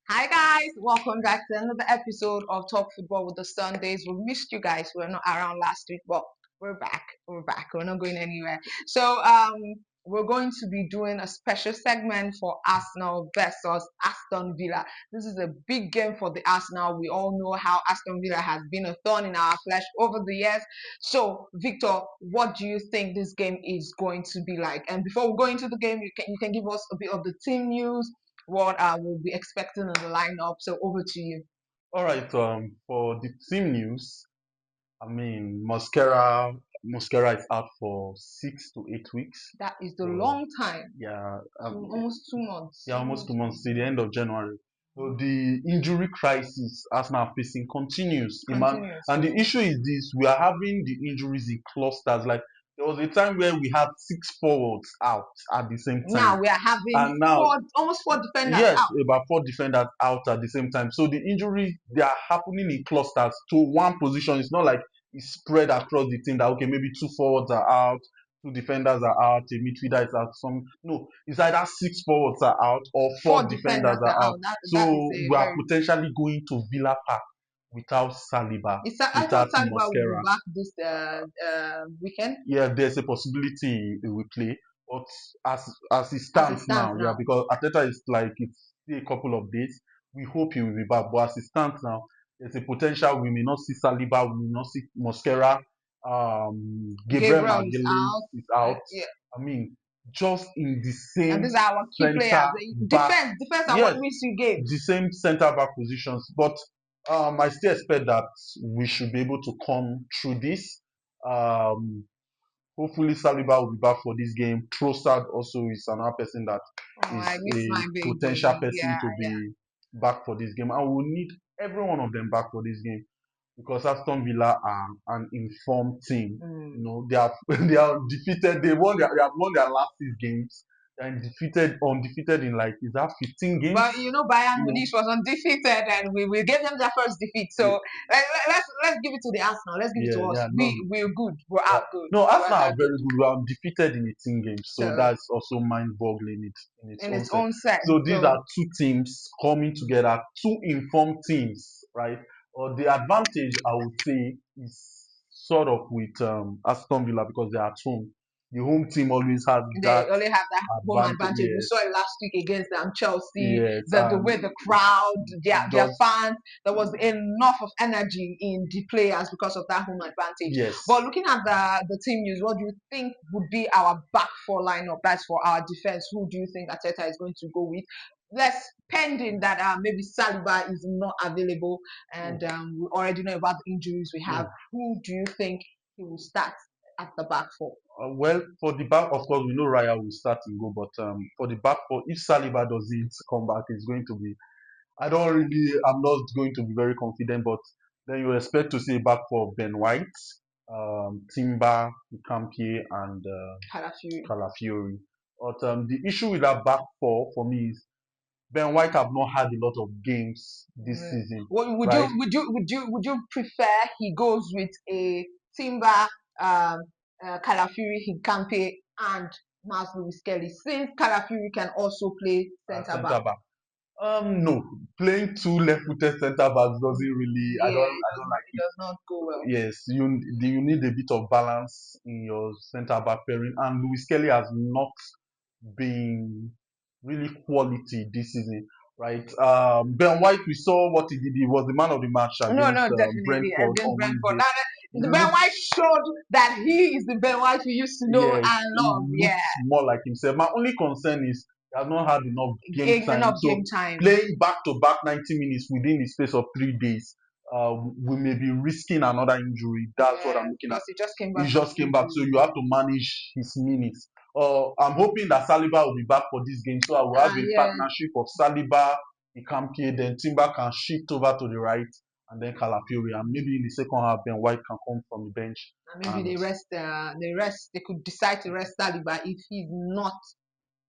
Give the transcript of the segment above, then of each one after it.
Hi guys, welcome back to another episode of Talk Football with the Sundays. We missed you guys. We were not around last week, but we're back. We're back. We're not going anywhere. We're going to be doing a special segment for Arsenal versus Aston Villa. This is a big game for the Arsenal. We all know how Aston Villa has been a thorn in our flesh over the years. So, Victor, what do you think this game is going to be like? And before we go into the game, you can give us a bit of the team news, what we'll be expecting in the lineup. So over to you. All right. For the team news, Mosquera is out for 6 to 8 weeks. That is the So long time. yeah, Almost 2 months. yeah, almost 2 months till the end of January. So the injury crisis Arsenal are facing continues. Continues. And the issue is this: we are having the injuries in clusters. Like there was a time where we had six forwards out at the same time, Now we are having and now almost four defenders yes, out. about four defenders out at the same time. So the injuries they are happening in clusters to one position. It's not like it's spread across the team that okay, maybe two forwards are out, two defenders are out, a midfielder is out. Some no, it's either six forwards are out or four Four defenders defenders are are out. out. That is So a we are very. potentially going to Villa Park without Saliba, I thought without Saliba will be Mosquera. back this weekend. Yeah, there's a possibility he will play, but as it As it stands stands now, yeah, now, because Ateta is like it's still a couple of days. We hope he will be back, but as it stands now, there's a potential we may not see Saliba, we may not see Mosquera. Gabriel Gabriel is Magalhaes out. is out. Yeah, I mean, just in the and same these are our key players. center back, Defense are what yes, wins you games. the same center back positions. But I still expect that we should be able to come through this. Um, Hopefully, Saliba will be back for this game. Trossard also is another person that Oh, is I miss a my potential baby. person Yeah, to yeah. be back for this game. And we need every one of them back for this game because Aston Villa are an informed team. Mm. You know, they are they are defeated. They have won their last 6 games and undefeated in like is that 15 But games? you know, Bayern You know, Munich was undefeated, and we gave them their first defeat. yeah, So let's give it to the Arsenal. Let's give it to us. yeah, no, We're good. We're yeah. out good. No, We're Arsenal are that good. very good. We are undefeated in 18 games, so So that's also mind-boggling in its in own its sense. own set. So these So are two teams coming together, two informed teams, right? Or the advantage I would say is sort of with Aston Villa because they are at home. The home team always has they that only have that home advantage. advantage. We saw it last week against Chelsea. Yes, The way the crowd, their just fans, there was enough of energy in the players because of that home advantage. yes. But looking at the team news, what do you think would be our back four lineup? That's for our defense. Who do you think Ateta is going to go with? Let's pending that maybe Saliba is not available, and Mm, we already know about the injuries we have. mm. Who do you think he will start at the back four? Well, for the back, of course, we know Raya will start and go, but for the back four, if Saliba doesn't come back, it's going to be I'm not going to be very confident, but then you expect to see a back for Ben White, Timber, Campie, and Calafiori. Calafiori. But the issue with that back four for me is Ben White have not had a lot of games this Mm. season, Would you right? would you prefer he goes with a Timber, um, Calafiori, Hikampe, and Miles Lewis Kelly, since Calafiori can also play centre back? Centre back. No, playing two left-footed centre backs doesn't really. Yeah, I don't like it it. does not go well. Yes, you need a bit of balance in your centre back pairing, and Lewis Kelly has not been really quality this season, right? Ben White, we saw what he did. He was the man of the match No, against no, definitely Brentford against on Brentford. Wednesday. Now, He the Ben looked, White showed that he is the Ben White we used to know yes, and he love. Yeah, looked more like himself. My only concern is he has not had enough game time. enough So game time. playing back to back 90 minutes within the space of 3 days, we may be risking another injury. That's what Yeah, I'm looking at. because he just came He back from just came back, so injury. you have to manage his minutes. I'm hoping that Saliba will be back for this game, so I will have a Yeah, partnership of Saliba, Ikamke, then Timber can shift over to the right, and then Calafiori, and maybe in the second half, then White can come from the bench. and maybe And they could decide to rest Saliba if he's not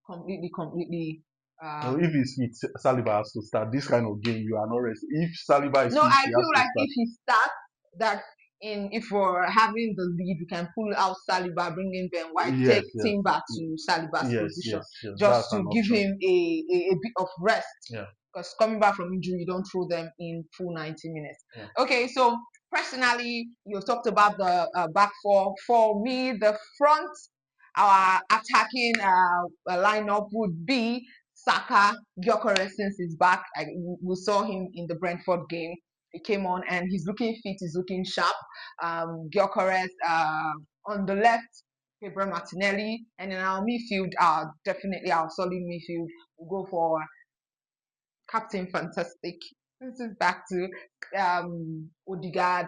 completely. if he's fit, Saliba has to start. This kind of game, you are not rest. If Saliba is No, fit, I he feel has to like start. if he starts, that if we're having the lead, we can pull out Saliba, bring in Ben White, Yes, take yes, Timber to Saliba's yes, position, yes, yes. just That's to an give option. him a bit of rest. Yeah. because coming back from injury, you don't throw them in full 90 minutes. Yeah. Okay, so personally, you talked about the back four. For me, the front, our attacking lineup would be Saka, Gyökeres since he's back. We saw him in the Brentford game. He came on and he's looking fit, he's looking sharp. Gyökeres on the left, Gabriel Martinelli, and in our midfield, definitely our solid midfield, we'll go for Captain Fantastic. This is back to Odegaard,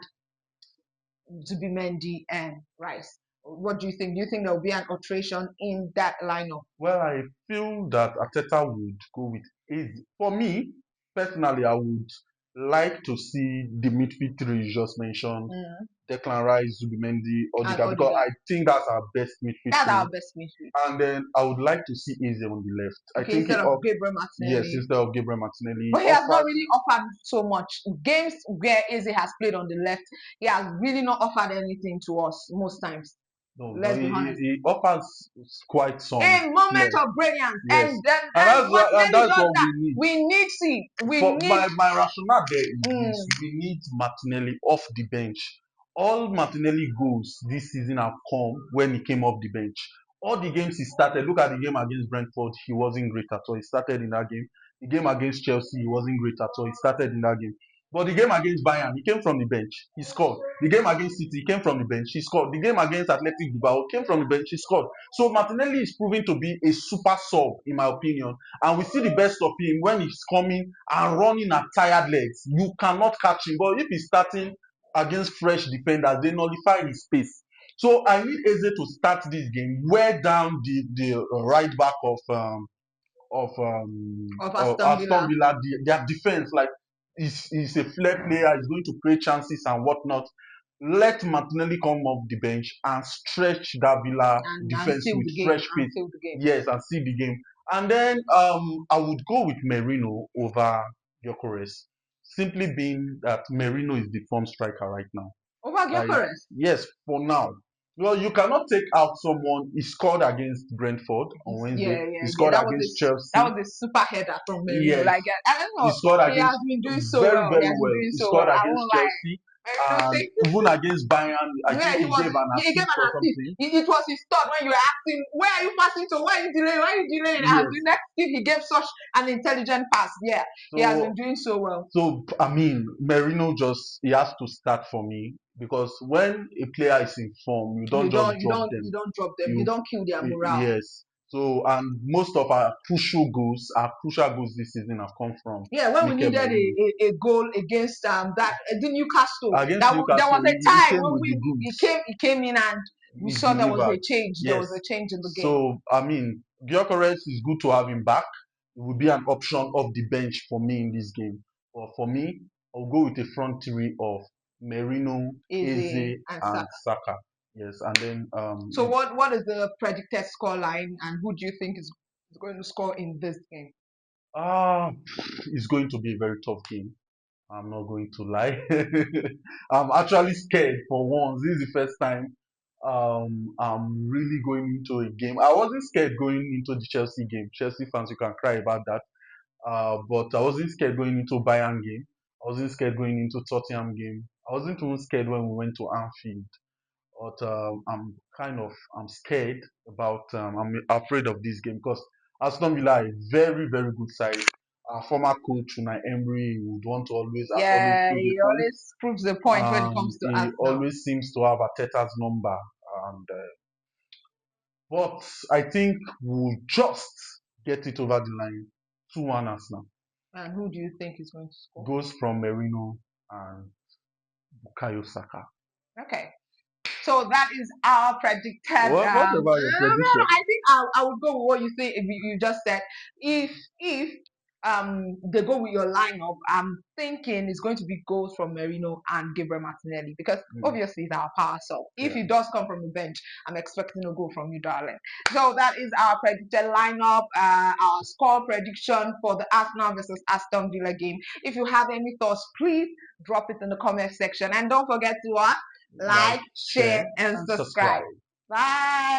Zubimendi, and Rice. What do you think? Do you think there will be an alteration in that lineup? Well, I feel that Ateta would go with Eze. For me, personally, I would like to see the midfield three you just mentioned, Mm. Declan Rice, Zubimendi, And Odegaard, because I Odegaard. think that's our best midfield That's three. our best midfield. And then I would like to see Eze on the left. I Okay, think instead he of off, Gabriel yes, Martinelli. instead of Gabriel Martinelli, But he has not offers really offered so much. Games where Eze has played on the left, he has really not offered anything to us most times. no, but Let's be honest. he offers quite some A moment flair. of brilliance, Yes, and and Martinelli that's does what that. we need. We need see. We For need. my rationale there is Mm, this: we need Martinelli off the bench. All Martinelli goals this season have come when he came off the bench. All the games he started, look at the game against Brentford, he wasn't great at all. He started in that game. The game against Chelsea, he wasn't great at all. He started in that game. But the game against Bayern, he came from the bench. He scored. The game against City, he came from the bench. He scored. The game against Athletic Bilbao came from the bench. He scored. So Martinelli is proving to be a super sub, in my opinion. And we see the best of him when he's coming and running at tired legs. You cannot catch him. But if he's starting against fresh defenders, they nullify his pace. So I need Eze to start this game, wear down the right back of of Aston Aston Villa. Villa, their defense. Like he's a flair player. He's going to create chances and whatnot. Let Martinelli come off the bench and stretch that Villa And defense seal with the game. fresh And pace. seal the game. Yes, and see the game. And then I would go with Merino over Gyökeres, simply being that Merino is the form striker right now. Over Like, Gyökeres. yes, for now. Well, you cannot take out someone. He scored against Brentford on Yeah, Wednesday. He yeah, yeah. scored against That Chelsea. was a super header from Merino. Yes, Like I don't he know, scored he has against been doing so very, well. He very has been well. doing He so well. scored I against won't lie. Chelsea. Merino, And thank even against Bayern, I yeah, think he gave an he gave assist an or assist. something. It was his thought when you were asking, where are you passing to? Why are you delaying? Why are you delaying? And Yes. the next thing he gave such an intelligent pass. Yeah, he has been So doing so well. So I mean, Merino just he has to start for me because when a player is in form, you don't just drop You them. don't drop them. You You don't kill their morale. yes. So and most of our crucial goals this season have come from Yeah, when we Mikel needed Merino. a goal against that the Newcastle, Against there was Newcastle, a he time came when with the goods. he came in and we He saw there was a delivered. change. There was a Yes. change in the game. So I mean, Gyökeres is good to have him back. It will be an option off the bench for me in this game. But for me, I'll go with a front three of Merino, Eze Eze, and and Saka. Saka. Yes, and then So what is the predicted score line and who do you think is going to score in this game? ah, it's going to be a very tough game. I'm not going to lie. I'm actually scared for once. This is the first time I'm really going into a game. I wasn't scared going into the Chelsea game. Chelsea fans, you can cry about that. But I wasn't scared going into Bayern game. I wasn't scared going into Tottenham game. I wasn't even scared when we went to Anfield. But I'm scared about I'm afraid of this game because Aston Villa are a very very good side. Our former coach Unai Emery would want to always Yeah, prove he a point. always proves the point when it comes to He Arsenal. always seems to have Ateta's number, and but I think we'll just get it over the line. 2-1 Arsenal. And who do you think is going to score? Goes from Merino and Bukayo Saka. Okay. So that is our predicted. What about your prediction? I think I would go with what you say. If you just said if they go with your lineup, I'm thinking it's going to be goals from Merino and Gabriel Martinelli because Mm, obviously it's our power sub. If yeah. he does come from the bench, I'm expecting a goal from you, darling. So that is our predicted lineup, our score prediction for the Arsenal versus Aston Villa game. If you have any thoughts, please drop it in the comment section and don't forget to like, Like, share, share, and and subscribe. subscribe. Bye.